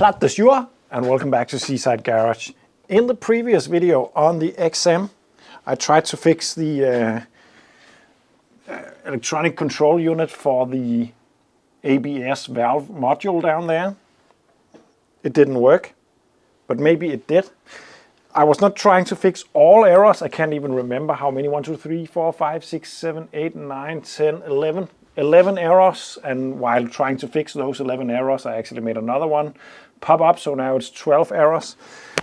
Plat de jour, and welcome back to Seaside Garage. In the previous video on the XM, I tried to fix the electronic control unit for the ABS valve module down there. It didn't work, but maybe it did. I was not trying to fix all errors. I can't even remember how many. 1, 2, 3, 4, 5, 6, 7, 8, 9, 10, 11. 11 errors, and while trying to fix those 11 errors, I actually made another one pop up, so now it's 12 errors.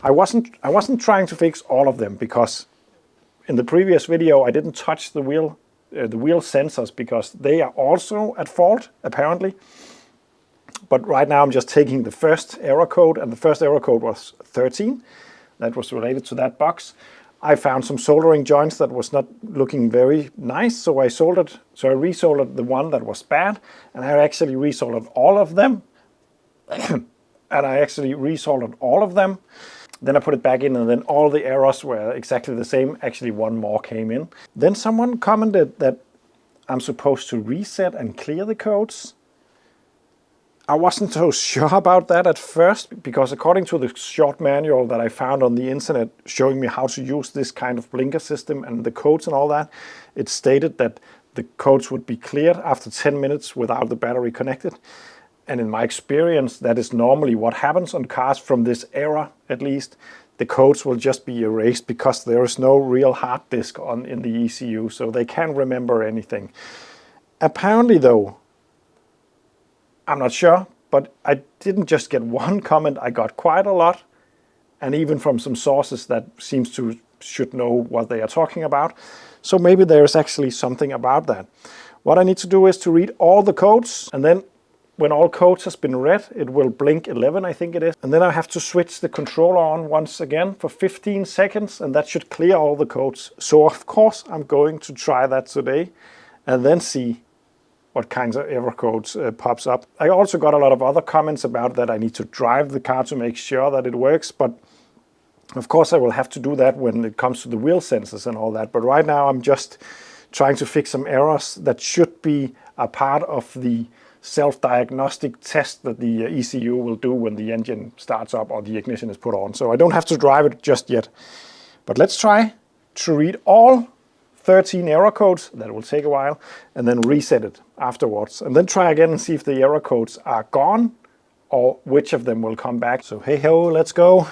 I wasn't trying to fix all of them, because in the previous video I didn't touch the wheel sensors, because they are also at fault, apparently. But right now I'm just taking the first error code, and the first error code was 13. That was related to that box. I found some soldering joints that was not looking very nice, so I resoldered the one that was bad, and I actually resoldered all of them. Then I put it back in, and then all the errors were exactly the same. Actually, one more came in. Then someone commented that I'm supposed to reset and clear the codes. I wasn't so sure about that at first, because according to the short manual that I found on the internet showing me how to use this kind of blinker system and the codes and all that, it stated that the codes would be cleared after 10 minutes without the battery connected. And in my experience, that is normally what happens on cars from this era, at least. The codes will just be erased because there is no real hard disk in the ECU, so they can't remember anything. Apparently though, I'm not sure, but I didn't just get one comment, I got quite a lot, and even from some sources that should know what they are talking about. So maybe there is actually something about that. What I need to do is to read all the codes, and then when all codes has been read, it will blink 11, I think it is. And then I have to switch the controller on once again for 15 seconds, and that should clear all the codes. So of course I'm going to try that today, and then see what kinds of error codes pops up. I also got a lot of other comments about that I need to drive the car to make sure that it works, but of course I will have to do that when it comes to the wheel sensors and all that. But right now I'm just trying to fix some errors that should be a part of the self-diagnostic test that the ECU will do when the engine starts up or the ignition is put on. So I don't have to drive it just yet. But let's try to read all 13 error codes. That will take a while, and then reset it afterwards, and then try again and see if the error codes are gone or which of them will come back. So hey ho, let's go.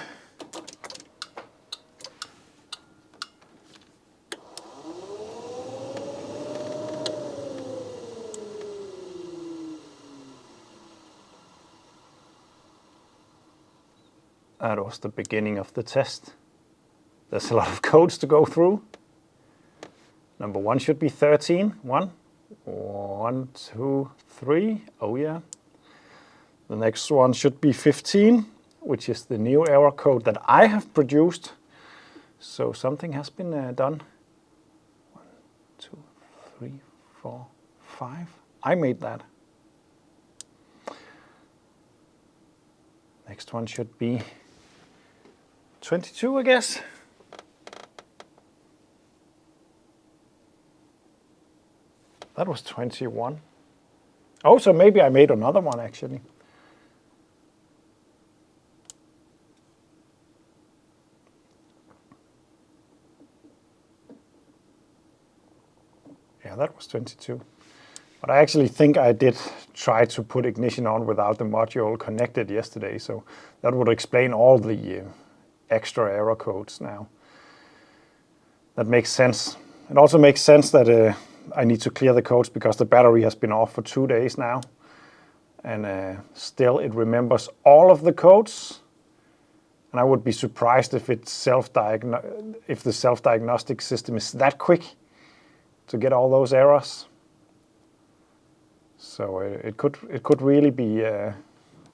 That was the beginning of the test. There's a lot of codes to go through. Number 1 should be 13. 1, 2, 3. Oh yeah. The next one should be 15, which is the new error code that I have produced. So something has been done. 1, 2, 3, 4, 5. I made that. Next one should be 22, I guess. That was 21. Oh, so maybe I made another one actually. Yeah, that was 22. But I actually think I did try to put ignition on without the module connected yesterday, so that would explain all the extra error codes now. That makes sense. It also makes sense that I need to clear the codes because the battery has been off for 2 days now, and still it remembers all of the codes. And I would be surprised if the self-diagnostic system is that quick to get all those errors. So it could really be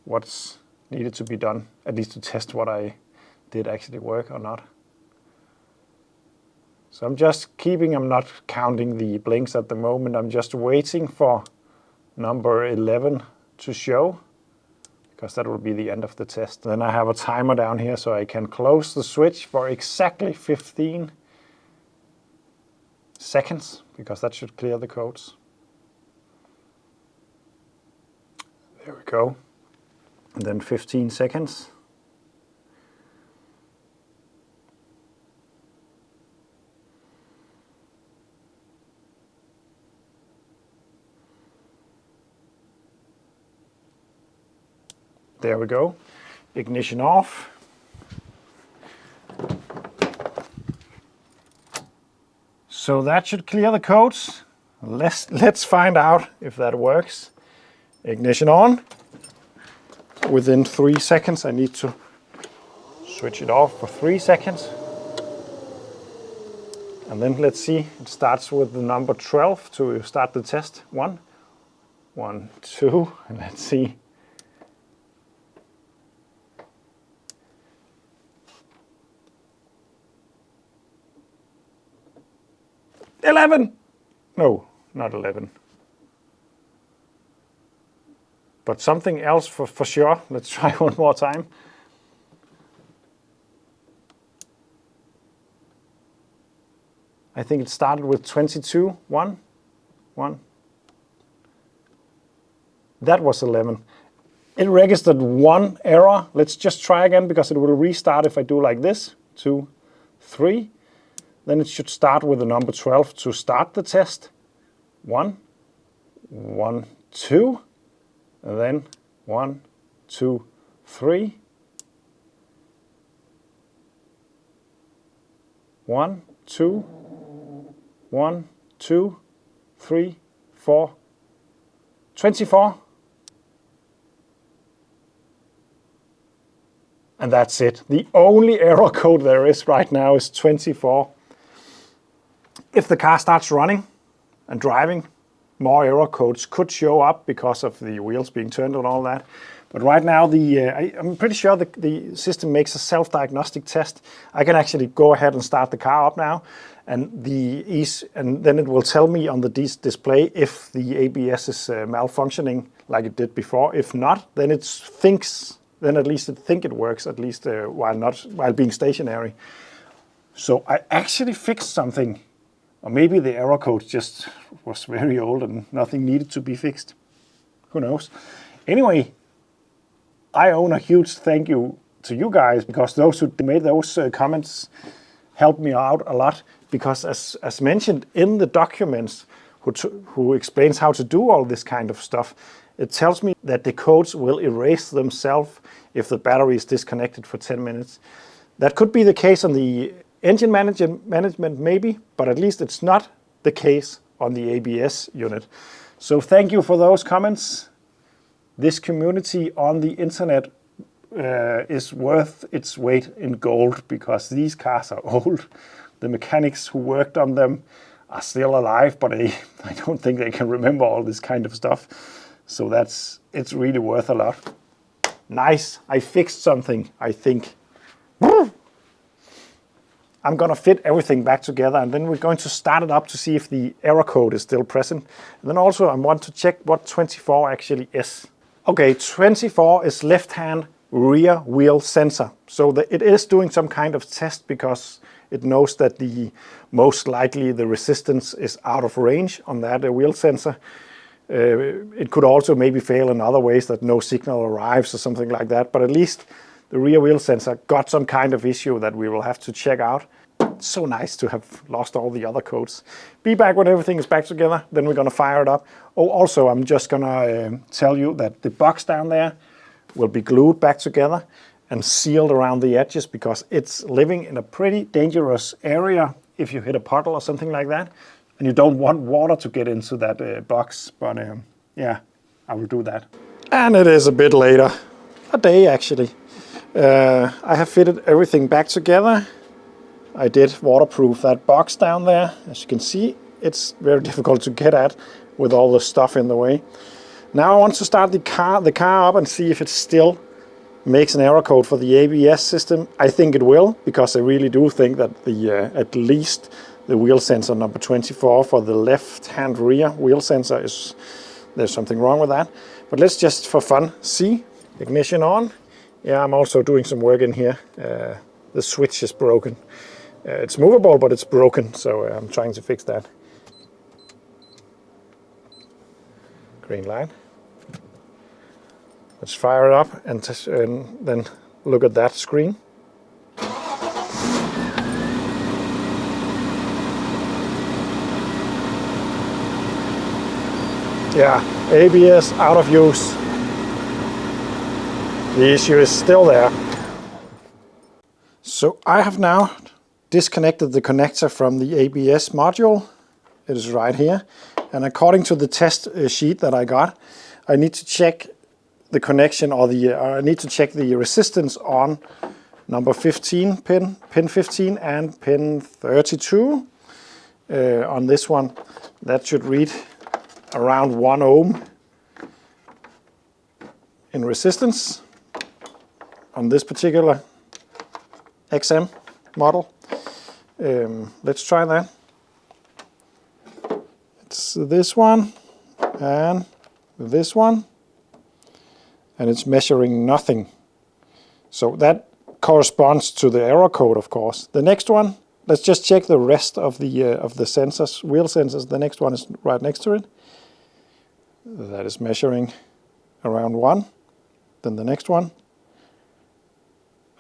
what's needed to be done, at least to test what I did actually work or not. So I'm not counting the blinks at the moment. I'm just waiting for number 11 to show, because that will be the end of the test. Then I have a timer down here so I can close the switch for exactly 15 seconds, because that should clear the codes. There we go. and then 15 seconds. There we go. Ignition off. So that should clear the codes. Let's find out if that works. Ignition on. Within 3 seconds, I need to switch it off for 3 seconds. And then let's see, it starts with the number 12 to start the test. 1, 1, 2, and let's see. 11! No, not 11. But something else for sure. Let's try one more time. I think it started with 22, 1, 1. That was 11. It registered one error. Let's just try again because it will restart if I do like this. 2, 3. Then it should start with the number 12 to start the test. 1, 1, 2. And then 1, 2, 3. 1, 2. 1, 2, 3, 4. 24. And that's it. The only error code there is right now is 24. If the car starts running and driving, more error codes could show up because of the wheels being turned and all that. But right now, I'm pretty sure the system makes a self-diagnostic test. I can actually go ahead and start the car up now, and then it will tell me on the display if the ABS is malfunctioning like it did before. If not, then it thinks. Then at least it think it works, at least while being stationary. So I actually fixed something. Or maybe the error code just was very old and nothing needed to be fixed. Who knows? Anyway, I owe a huge thank you to you guys, because those who made those comments helped me out a lot. Because as mentioned in the documents who explains how to do all this kind of stuff, it tells me that the codes will erase themselves if the battery is disconnected for 10 minutes. That could be the case on the engine management maybe, but at least it's not the case on the ABS unit. So thank you for those comments. This community on the internet is worth its weight in gold, because these cars are old. The mechanics who worked on them are still alive, but I don't think they can remember all this kind of stuff. So it's really worth a lot. Nice, I fixed something, I think. I'm gonna fit everything back together, and then we're going to start it up to see if the error code is still present. And then also I want to check what 24 actually is. Okay, 24 is left-hand rear wheel sensor. So it is doing some kind of test, because it knows that most likely the resistance is out of range on that wheel sensor. It could also maybe fail in other ways, that no signal arrives or something like that. But at least the rear wheel sensor got some kind of issue that we will have to check out. So nice to have lost all the other codes. Be back when everything is back together, then we're gonna fire it up. Oh, also I'm just gonna tell you that the box down there will be glued back together and sealed around the edges, because it's living in a pretty dangerous area if you hit a puddle or something like that. And you don't want water to get into that box, but yeah, I will do that. And it is a bit later, a day actually. I have fitted everything back together. I did waterproof that box down there. As you can see, it's very difficult to get at with all the stuff in the way. Now I want to start the car up and see if it still makes an error code for the ABS system. I think it will, because I really do think that at least the wheel sensor number 24 for the left-hand rear wheel sensor there's something wrong with that. But let's just for fun see. Ignition on. Yeah, I'm also doing some work in here. The switch is broken. It's movable, but it's broken, so I'm trying to fix that. Green light. Let's fire it up and then look at that screen. Yeah, ABS out of use. The issue is still there. So I have now disconnected the connector from the ABS module. It is right here. And according to the test sheet that I got, I need to check the connection, or I need to check the resistance on number 15 pin 15 and pin 32 on this one. That should read around 1 ohm in resistance on this particular XM model. Let's try that. It's this one and this one, and it's measuring nothing. So that corresponds to the error code, of course. The next one, let's just check the rest of the sensors, wheel sensors. The next one is right next to it. That is measuring around 1. Then the next one,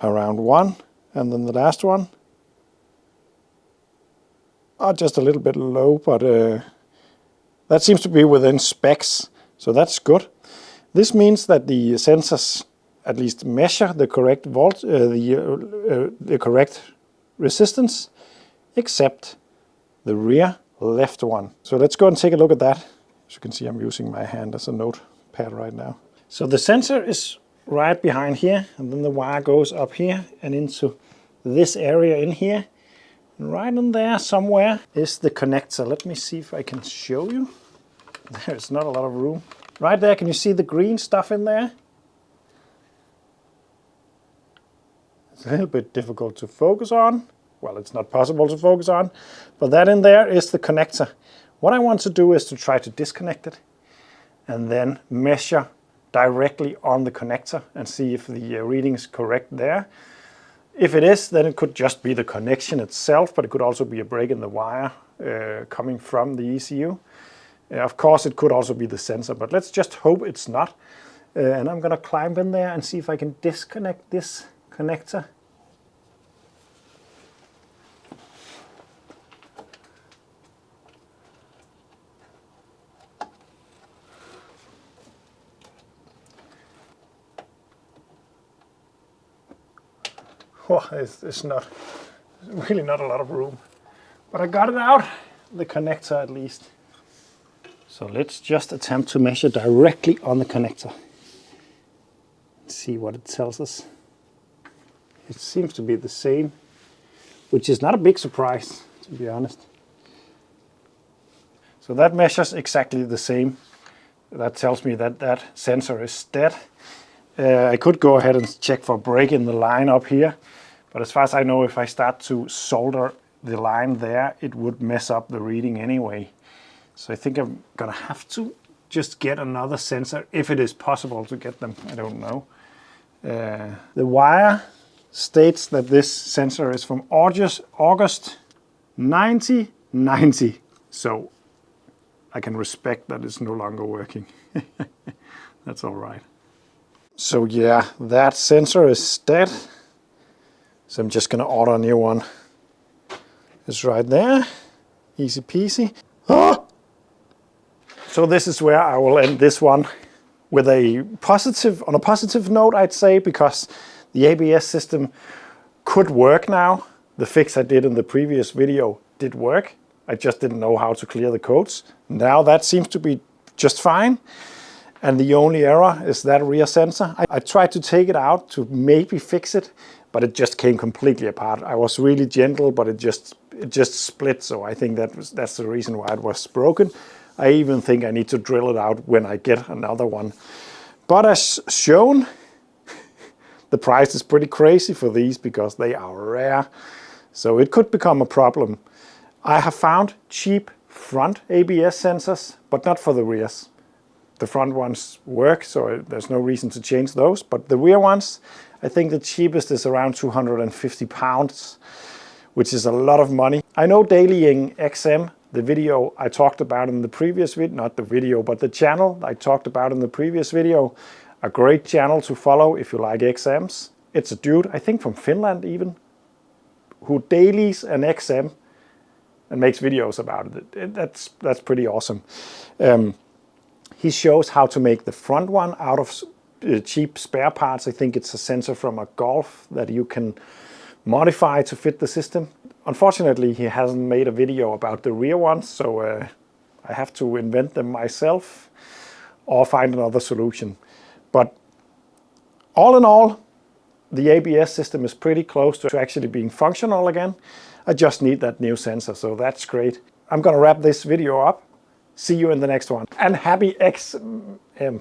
around 1. And then the last one, just a little bit low, but that seems to be within specs, so that's good. This means that the sensors at least measure the correct the correct resistance, except the rear left one. So let's go and take a look at that. As you can see, I'm using my hand as a notepad right now. So the sensor is right behind here, and then the wire goes up here and into this area in here. And right in there somewhere is the connector. Let me see if I can show you. There's not a lot of room. Right there, can you see the green stuff in there? It's a little bit difficult to focus on. Well, it's not possible to focus on, but that in there is the connector. What I want to do is to try to disconnect it and then measure directly on the connector and see if the reading is correct there. If it is, then it could just be the connection itself, but it could also be a break in the wire coming from the ECU. Of course, it could also be the sensor, but let's just hope it's not. And I'm going to climb in there and see if I can disconnect this connector. Oh, it's really not a lot of room, but I got it out, the connector at least. So let's just attempt to measure directly on the connector. See what it tells us. It seems to be the same, which is not a big surprise, to be honest. So that measures exactly the same. That tells me that that sensor is dead. I could go ahead and check for a break in the line up here, but as far as I know, if I start to solder the line there, it would mess up the reading anyway. So I think I'm gonna have to just get another sensor, if it is possible to get them, I don't know. The wire states that this sensor is from August 1990, so I can respect that it's no longer working. That's all right. So yeah, that sensor is dead. So I'm just gonna order a new one. It's right there, easy peasy. Oh! So this is where I will end this one with on a positive note, I'd say, because the ABS system could work now. The fix I did in the previous video did work. I just didn't know how to clear the codes. Now that seems to be just fine. And the only error is that rear sensor. I tried to take it out to maybe fix it, but it just came completely apart. I was really gentle, but it just split. So I think that's the reason why it was broken. I even think I need to drill it out when I get another one. But as shown, the price is pretty crazy for these because they are rare. So it could become a problem. I have found cheap front ABS sensors, but not for the rears. The front ones work, so there's no reason to change those. But the rear ones, I think the cheapest is around 250 pounds, which is a lot of money. I know Dailying XM, the video I talked about in the previous video, not the video, but the channel I talked about in the previous video, A great channel to follow if you like XMs. It's a dude, I think from Finland even, who dailies an XM and makes videos about it. That's pretty awesome. He shows how to make the front one out of cheap spare parts. I think it's a sensor from a Golf that you can modify to fit the system. Unfortunately, he hasn't made a video about the rear ones, so I have to invent them myself or find another solution. But all in all, the ABS system is pretty close to actually being functional again. I just need that new sensor, so that's great. I'm gonna wrap this video up. See you in the next one. And happy XM.